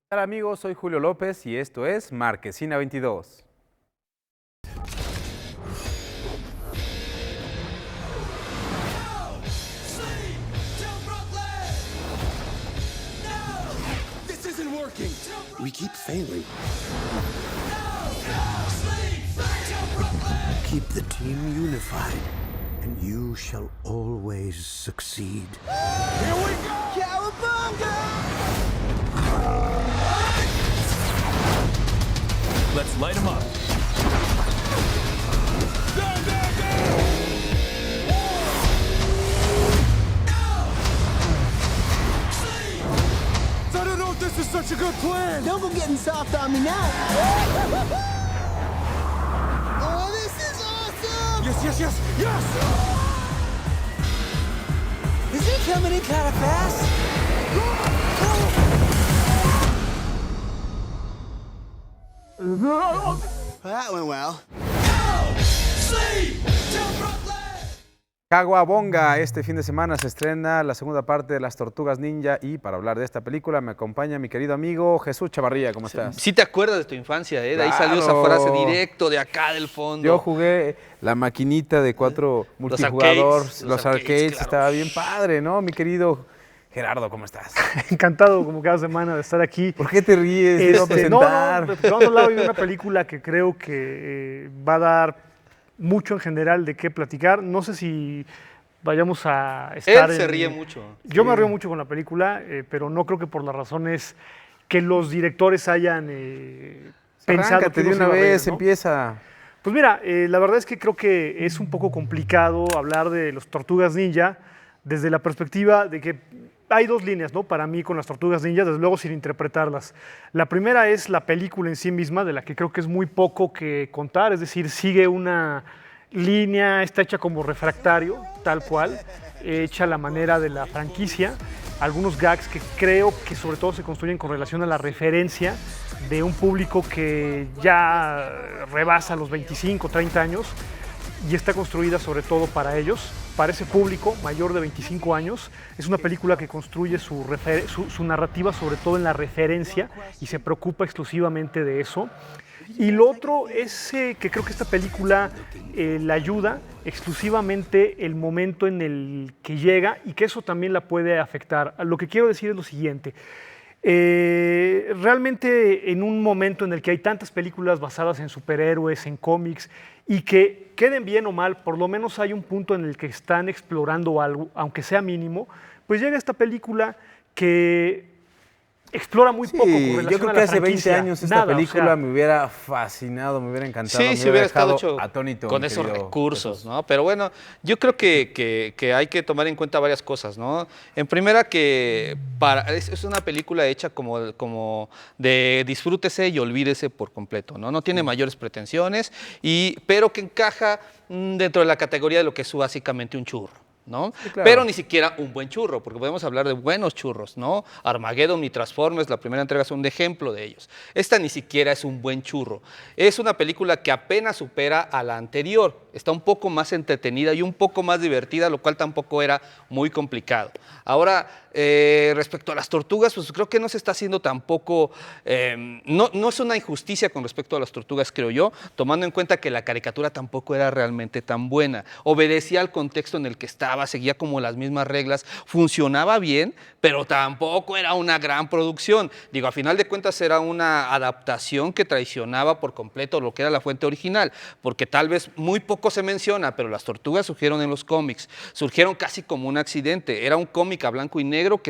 Hola amigos, soy Julio López y esto es Marquesina 22. This isn't working. We keep failing. Keep the team unified, and you shall always succeed. Here we go! Cowabunga! Let's light him up. I don't know if this is such a good plan. Don't go getting soft on me now. Oh, this is awesome! Yes! Is he coming in kind of fast? That went well. Caguabonga, este fin de semana se estrena la segunda parte de Las Tortugas Ninja y para hablar de esta película me acompaña mi querido amigo Jesús Chavarría. ¿Cómo estás? Sí te acuerdas de tu infancia, ¿eh? De ahí salió esa Claro. frase directo de acá del fondo. Yo jugué la maquinita de 4 multijugador, los arcades, claro. Estaba bien padre, ¿no? Mi querido Gerardo, ¿cómo estás? Encantado, como cada semana, de estar aquí. ¿Por qué te ríes? Te iba a presentar. Vamos a hablar de una película que creo que va a dar mucho en general de qué platicar. No sé si vayamos a estar Él se ríe mucho. Yo me río mucho con la película, pero no creo que por las razones que los directores hayan pensado Arráncate que de uno se una iba a reír, vez, ¿no? empieza. Pues mira, la verdad es que creo que es un poco complicado hablar de los Tortugas Ninja desde la perspectiva de que hay dos líneas, ¿no? Para mí con las Tortugas Ninja, desde luego sin interpretarlas. La primera es la película en sí misma, de la que creo que es muy poco que contar, es decir, sigue una línea, está hecha como refractario, tal cual, hecha a la manera de la franquicia. Algunos gags que creo que sobre todo se construyen con relación a la referencia de un público que ya rebasa los 25, 30 años y está construida sobre todo para ellos, para ese público mayor de 25 años. Es una película que construye su narrativa sobre todo en la referencia y se preocupa exclusivamente de eso. Y lo otro es que creo que esta película la ayuda exclusivamente el momento en el que llega y que eso también la puede afectar. Lo que quiero decir es lo siguiente. Realmente en un momento en el que hay tantas películas basadas en superhéroes, en cómics, y que queden bien o mal, por lo menos hay un punto en el que están explorando algo, aunque sea mínimo, pues llega esta película que explora muy poco con relación yo creo a que la hace 20 franquicia. años esta Nada, película o sea, me hubiera fascinado, me hubiera encantado, Sí, me si hubiera estado dejado hecho atónito, con mi esos querido recursos, Jesús. ¿no? Pero bueno, yo creo que hay que tomar en cuenta varias cosas, ¿no? En primera que es una película hecha como de disfrútese y olvídese por completo, ¿no? No tiene mayores pretensiones, pero que encaja dentro de la categoría de lo que es básicamente un churro, ¿no? Sí, claro. Pero ni siquiera un buen churro, porque podemos hablar de buenos churros, ¿no? Armageddon y Transformers, la primera entrega, son un ejemplo de ellos. Esta ni siquiera es un buen churro. Es una película que apenas supera a la anterior. Está un poco más entretenida y un poco más divertida, lo cual tampoco era muy complicado. Ahora, respecto a las tortugas, pues creo que no se está haciendo tampoco, no es una injusticia con respecto a las tortugas, creo yo, tomando en cuenta que la caricatura tampoco era realmente tan buena. Obedecía al contexto en el que estaba, seguía como las mismas reglas, funcionaba bien, pero tampoco era una gran producción. Digo, a final de cuentas era una adaptación que traicionaba por completo lo que era la fuente original, porque tal vez muy poco se menciona, pero las tortugas surgieron en los cómics, surgieron casi como un accidente. Era un cómic a blanco y negro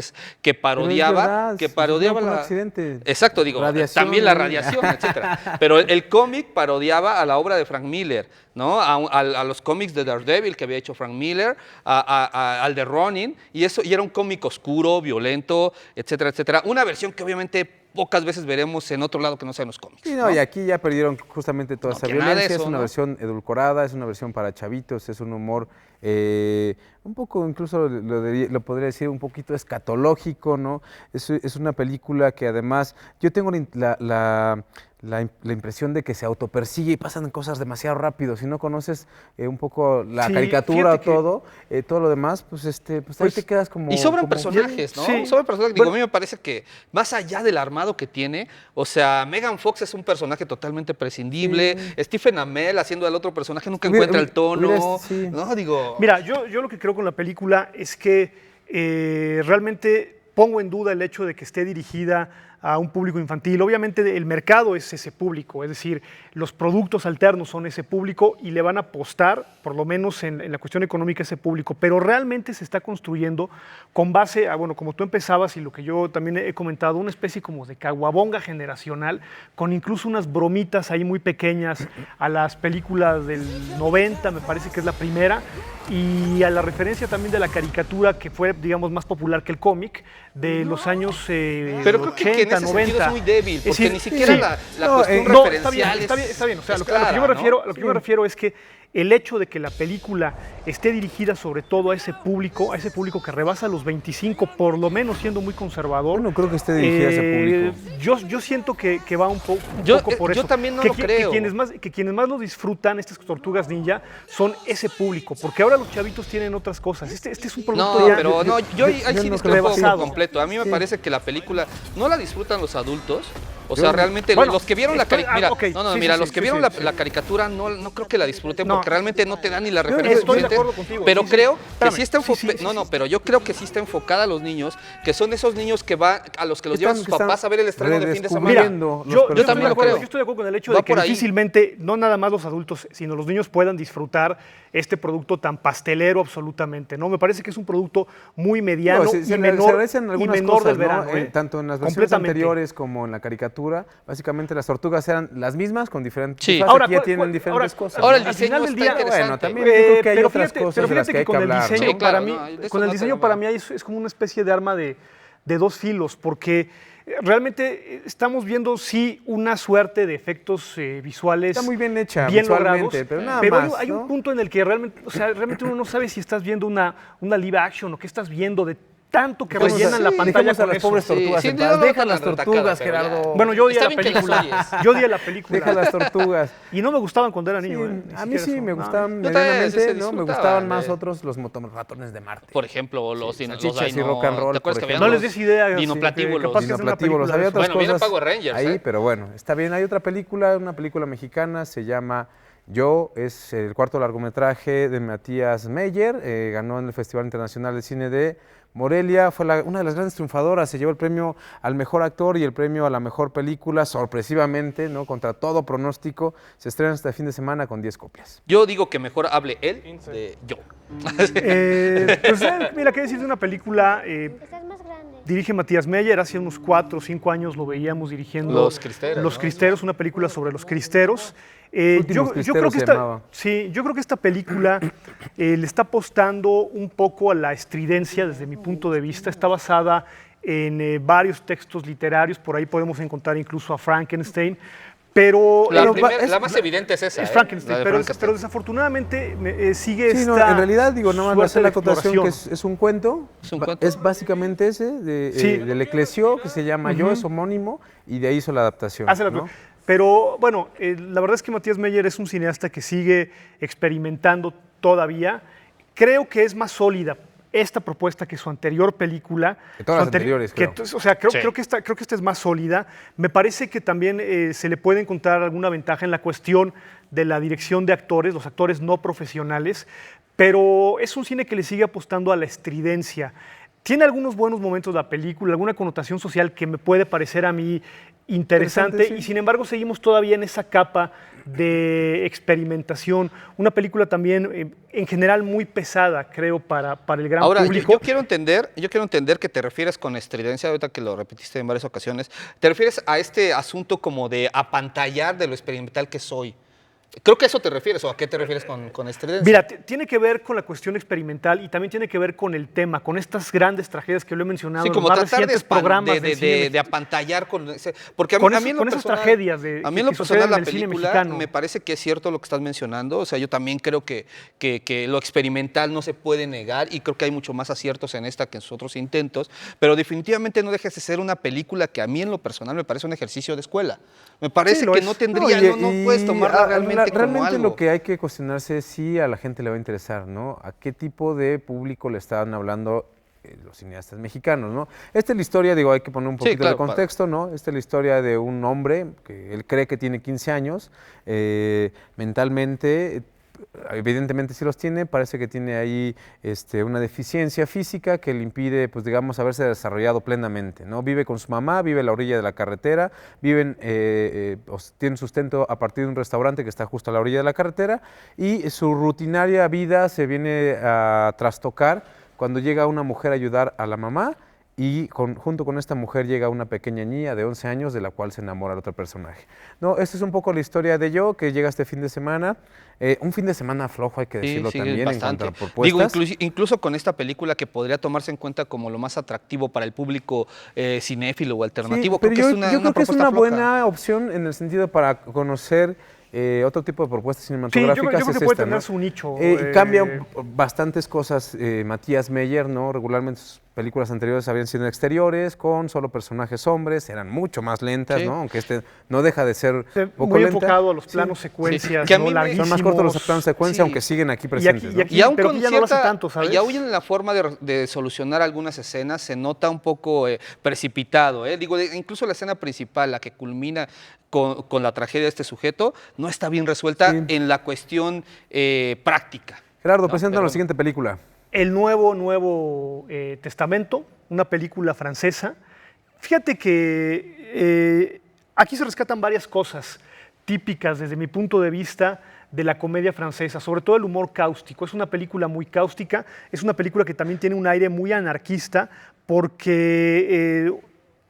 que parodiaba, un la... accidente. Exacto, digo, Radiación, también la ¿no? radiación, etcétera. Pero el cómic parodiaba a la obra de Frank Miller, ¿no? A los cómics de Daredevil que había hecho Frank Miller, al de Ronin, y era un cómic oscuro, violento, etcétera, etcétera. Una versión que obviamente pocas veces veremos en otro lado que no sean los cómics. Sí, no, y aquí ya perdieron justamente toda No, esa que nada de violencia, eso, es una ¿no? versión edulcorada, es una versión para chavitos, es un humor un poco, incluso lo podría decir, un poquito escatológico, ¿no? Es una película que además, yo tengo la impresión de que se autopersigue y pasan cosas demasiado rápido. Si no conoces un poco la Sí, caricatura o fíjate todo lo demás, pues ahí te quedas como... Y sobran como- personajes, ¿no? Sí. Sobran personajes. Digo, Bueno. a mí me parece que más allá de la armado que tiene. O sea, Megan Fox es un personaje totalmente prescindible. Stephen Amell haciendo al otro personaje nunca encuentra el tono. sí. No, digo... Mira, yo lo que creo con la película es que realmente pongo en duda el hecho de que esté dirigida a un público infantil. Obviamente el mercado es ese público, es decir, los productos alternos son ese público y le van a apostar, por lo menos en la cuestión económica, a ese público, pero realmente se está construyendo con base a, bueno, como tú empezabas y lo que yo también he comentado, una especie como de caguabonga generacional, con incluso unas bromitas ahí muy pequeñas a las películas del 90, me parece que es la primera, y a la referencia también de la caricatura que fue, digamos, más popular que el cómic, de los años Pero creo que 80, en ese 90. sentido es muy débil, porque decir, ni siquiera sí. la No, cuestión No, referencial está bien. O sea, es a lo que yo me clara, refiero, ¿no? yo me refiero es que el hecho de que la película esté dirigida sobre todo a ese público que rebasa los 25, por lo menos siendo muy conservador. Yo no creo que esté dirigida a ese público. Yo siento que va un poco por yo eso. también no lo creo. Que quienes más lo disfrutan, estas Tortugas Ninja, son ese público, porque ahora los chavitos tienen otras cosas. Este es un producto No, ya... pero no, yo ahí yo sí no discrepo creo. por Rebasado. completo. A mí me parece que la película no la disfrutan los adultos. O sea, Yo- realmente Bueno, los que vieron la estoy- caricatura, ok, sí, los que sí, vieron sí. la caricatura no creo que la disfruten No. porque realmente no te dan ni la referencia estoy de suficiente. acuerdo contigo, Pero sí, sí. creo que Espérame. sí está Sí, sí, enfocada. sí, No, sí. no, pero yo creo que sí está enfocada a los niños, que son esos niños que va a los que los llevan sus Que están papás a ver el estreno de fin de semana. Mira, redescubriendo los yo también estoy de lo acuerdo, creo. yo estoy de acuerdo con el hecho Va de que por ahí. difícilmente, no nada más los adultos, sino los niños puedan disfrutar este producto tan pastelero absolutamente, ¿no? Me parece que es un producto muy mediano No, y se menor, agradecen y algunas menor cosas, del ¿no? verano, ¿eh? Tanto en las versiones Completamente. anteriores como en la caricatura, básicamente las tortugas eran las mismas con diferentes Sí. disfraces. Ahora, Aquí ya ¿cuál- tienen cuál- diferentes ahora- cosas. Ahora el ¿no? al diseño final del está día, interesante. Bueno, también yo creo que hay pero otras fíjate, cosas pero de las fíjate que hay con que el hablar, ¿no? diseño, Sí, claro, para mí, no, de eso con el no diseño tenemos- para mí es como una especie de arma de dos filos, porque realmente estamos viendo sí una suerte de efectos visuales Está muy bien hecha bien visualmente, logrados, pero nada pero más, hay ¿no? un punto en el que realmente, o sea, realmente uno no sabe si estás viendo una live action o qué estás viendo de tanto que rellenan la pantalla Dejemos a con las eso. pobres Sí, tortugas sí, en yo paz. no Deja tan las atacada, tortugas, pero ya. Gerardo. Bueno, yo odié Está la bien que las película. odies. Yo odié la película. Deja las tortugas. Y no me gustaban cuando era niño. Sí, Ni a mí siquiera sí eso. me No, gustaban Yo también, medianamente, se ¿no? Me disfrutaban, gustaban más otros los motorratones de Marte. Por ejemplo, los Salchichas y dino- rock and roll, ¿te acuerdas por que ejemplo. había No les los des idea. dinoplatíbulos? Capaz que es una Dinoplatíbulos, película había de otras Bueno, vienen cosas Power Rangers, ahí, ¿eh? pero bueno, está bien. Hay otra película, una película mexicana, se llama Yo, es el cuarto largometraje de Matías Meyer, ganó en el Festival Internacional de Cine de Morelia, fue una de las grandes triunfadoras, se llevó el premio al mejor actor y el premio a la mejor película, sorpresivamente, ¿no? Contra todo pronóstico, se estrena este fin de semana con 10 copias. Yo digo que mejor hable él de yo. Mira, qué decir de una película. Estás más grande. Dirige Matías Meyer, hace unos 4 o 5 años lo veíamos dirigiendo Los Cristeros, Los ¿no? Cristeros, una película sobre los cristeros. Últimos Cristeros se llamaba. yo creo que esta película le está apostando un poco a la estridencia desde mi punto de vista. Está basada en varios textos literarios, por ahí podemos encontrar incluso a Frankenstein. Pero La más evidente es esa. es ¿eh? Frankenstein, La de pero Frankenstein. desafortunadamente sigue Sí, esta no, en realidad, digo, nada más hacer la suerte de acotación que exploración. es un cuento. ¿Es un cuento? Es básicamente ese, Sí. del Eclesio, que se llama Yo, es homónimo, y de ahí hizo la adaptación. Hace la- ¿no? Pero bueno, la verdad es que Matías Meyer es un cineasta que sigue experimentando todavía. Creo que es más sólida esta propuesta que su anterior película. Que todas Su las anteriores, creo. O sea, creo, Sí. creo que esta es más sólida. Me parece que también se le puede encontrar alguna ventaja en la cuestión de la dirección de actores, los actores no profesionales, pero es un cine que le sigue apostando a la estridencia. Tiene algunos buenos momentos la película, alguna connotación social que me puede parecer a mí interesante, Sí. y sin embargo seguimos todavía en esa capa de experimentación. Una película también en general muy pesada, creo, para el gran Ahora, público. yo quiero entender que te refieres con estridencia, ahorita que lo repetiste en varias ocasiones, te refieres a este asunto como de apantallar de lo experimental que soy. Creo que a eso te refieres, ¿o a qué te refieres con estridencia? Mira, tiene que ver con la cuestión experimental y también tiene que ver con el tema, con estas grandes tragedias que lo he mencionado Sí, en como los más tratar recientes programas del cine de apantallar con ese, porque a Con mí eso- en lo con esas personal- tragedias a mí en lo que personal suceden la en el cine película mexicano. me parece que es cierto lo que estás mencionando, o sea, yo también creo que lo experimental no se puede negar y creo que hay mucho más aciertos en esta que en sus otros intentos, pero definitivamente no dejes de ser una película que a mí en lo personal me parece un ejercicio de escuela. Me parece Sí, lo que es. no tendría, no puedes tomarla realmente como algo. Lo que hay que cuestionarse es si a la gente le va a interesar, ¿no? A qué tipo de público le están hablando los cineastas mexicanos, ¿no? Esta es la historia, digo, hay que poner un Sí, poquito claro, de contexto, ¿no? Esta es la historia de un hombre que él cree que tiene 15 años, mentalmente, evidentemente sí los tiene, parece que tiene ahí una deficiencia física que le impide, pues digamos, haberse desarrollado plenamente, ¿no? Vive con su mamá, vive a la orilla de la carretera, tienen sustento a partir de un restaurante que está justo a la orilla de la carretera y su rutinaria vida se viene a trastocar cuando llega una mujer a ayudar a la mamá y junto con esta mujer llega una pequeña niña de 11 años de la cual se enamora el otro personaje. No, esta es un poco la historia de Yo, que llega este fin de semana. Un fin de semana flojo, hay que decirlo también, bastante. en cuanto a propuestas. Digo, incluso con esta película que podría tomarse en cuenta como lo más atractivo para el público cinéfilo o alternativo, Sí, pero creo que yo creo que es propuesta una floja. buena opción en el sentido para conocer otro tipo de propuestas cinematográficas. yo creo es que puede esta, tener ¿no? su nicho. Cambia bastantes cosas Matías Meyer, ¿no? Regularmente sus películas anteriores habían sido en exteriores, con solo personajes hombres, eran mucho más lentas, Sí. ¿no? Aunque no deja de ser un poco muy lenta. enfocado a los Sí. planos secuencias, Que a ¿no? mí me- Larguísimos. Son más cortos los planos secuencia, Sí. aunque siguen aquí presentes, ¿no? Y aún pero aquí ya no lo hace tanto, ¿sabes? Y aún en la forma de solucionar algunas escenas se nota un poco precipitado. Digo, incluso la escena principal, la que culmina con la tragedia de este sujeto, no está bien resuelta Sí. en la cuestión práctica. Gerardo, No, preséntanos pero la siguiente película. El Nuevo Testamento, una película francesa. Fíjate que aquí se rescatan varias cosas típicas desde mi punto de vista de la comedia francesa, sobre todo el humor cáustico. Es una película muy cáustica, es una película que también tiene un aire muy anarquista porque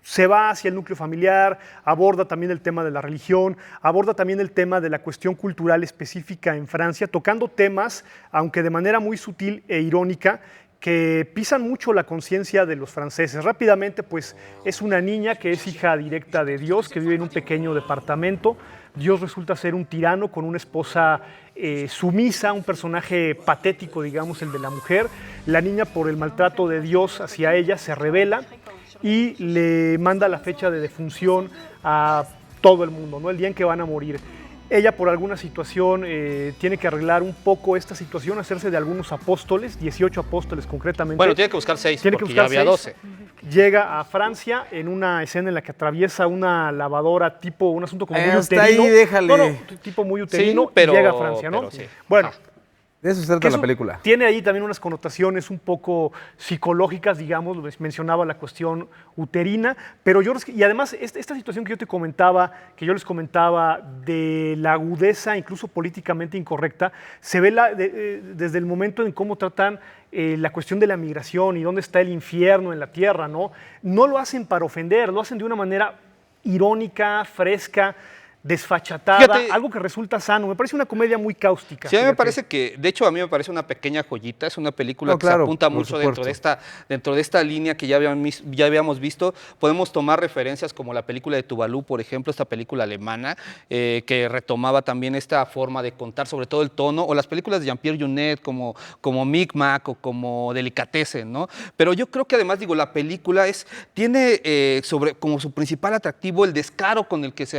se va hacia el núcleo familiar, aborda también el tema de la religión, aborda también el tema de la cuestión cultural específica en Francia, tocando temas, aunque de manera muy sutil e irónica, que pisan mucho la conciencia de los franceses. Rápidamente, pues, es una niña que es hija directa de Dios, que vive en un pequeño departamento. Dios resulta ser un tirano con una esposa sumisa, un personaje patético, digamos, el de la mujer. La niña, por el maltrato de Dios hacia ella, se rebela y le manda la fecha de defunción a todo el mundo, ¿no? El día en que van a morir. Ella, por alguna situación, tiene que arreglar un poco esta situación, hacerse de algunos apóstoles, 18 apóstoles concretamente. Bueno, tiene que buscar 6, Tiene que porque buscar ya había 6. 12. Llega a Francia en una escena en la que atraviesa una lavadora tipo, un asunto como muy Hasta uterino. ahí, déjale. No, tipo muy uterino, Sí, pero- y llega a Francia, ¿no? pero sí. Bueno, Ajá. De eso se que trata la eso película. tiene ahí también unas connotaciones un poco psicológicas, digamos, mencionaba la cuestión uterina, pero y además esta situación que yo les comentaba de la agudeza, incluso políticamente incorrecta, se ve desde el momento en cómo tratan la cuestión de la migración y dónde está el infierno en la tierra, ¿no? No lo hacen para ofender, lo hacen de una manera irónica, fresca, desfachatada, Fíjate, algo que resulta sano. Me parece una comedia muy cáustica. Sí, a mí me fíjate. parece que, de hecho, a mí me parece una pequeña joyita, es una película No, que claro, se apunta por mucho supuesto. dentro de esta línea que ya habíamos visto. Podemos tomar referencias como la película de Tuvalu, por ejemplo, esta película alemana, que retomaba también esta forma de contar, sobre todo el tono, o las películas de Jean-Pierre Jeunet como Micmac o como Delicatessen, ¿no? Pero yo creo que además, digo, la película tiene como su principal atractivo el descaro con el que se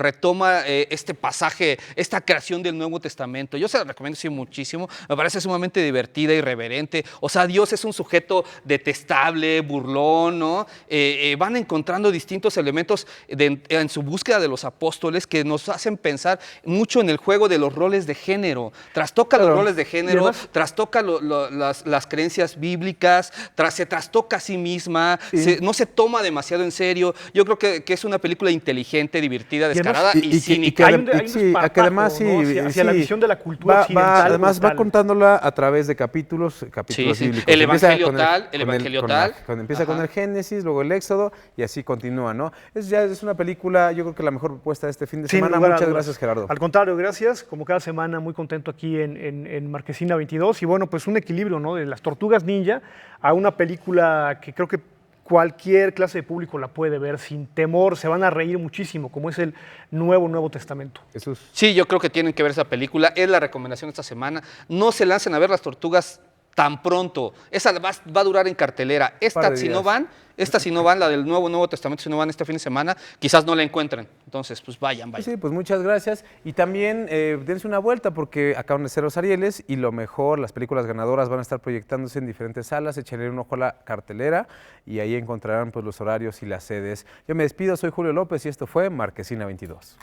retoma este pasaje, esta creación del Nuevo Testamento. Yo se la recomiendo sí muchísimo, me parece sumamente divertida, irreverente. O sea, Dios es un sujeto detestable, burlón, ¿no? Van encontrando distintos elementos en su búsqueda de los apóstoles que nos hacen pensar mucho en el juego de los roles de género. Trastoca los roles de género, además, trastoca las creencias bíblicas, se trastoca a sí misma, no se toma demasiado en serio. Yo creo que es una película inteligente, Y divertida, además- descarada y cínica. que Hay un sí, desparpajo, que además ¿no? hacia la sí, visión de la cultura occidental además como va tal. contándola a través de capítulos Sí. bíblicos. El Empieza evangelio con tal, el con evangelio con tal. cuando empieza con Ajá. el Génesis, luego el Éxodo y así continúa, ¿no? Es una película, yo creo que la mejor propuesta de este fin de Sin semana. lugar a Muchas dudas. gracias, Gerardo. Al contrario, gracias. Como cada semana, muy contento aquí en Marquesina 22. Y bueno, pues un equilibrio, ¿no? De las Tortugas Ninja a una película que creo que cualquier clase de público la puede ver sin temor. Se van a reír muchísimo, como es el Nuevo Testamento. Jesús. Sí, yo creo que tienen que ver esa película. Es la recomendación esta semana. No se lancen a ver las tortugas tan pronto. Esa va a durar en cartelera. Par Esta, de si no días. van, la del Nuevo Testamento, si no van este fin de semana, quizás no la encuentren. Entonces, pues vayan. Sí, pues muchas gracias. Y también dense una vuelta porque acaban de ser los Arieles y lo mejor, las películas ganadoras van a estar proyectándose en diferentes salas. Échenle un ojo a la cartelera y ahí encontrarán pues, los horarios y las sedes. Yo me despido, soy Julio López y esto fue Marquesina 22.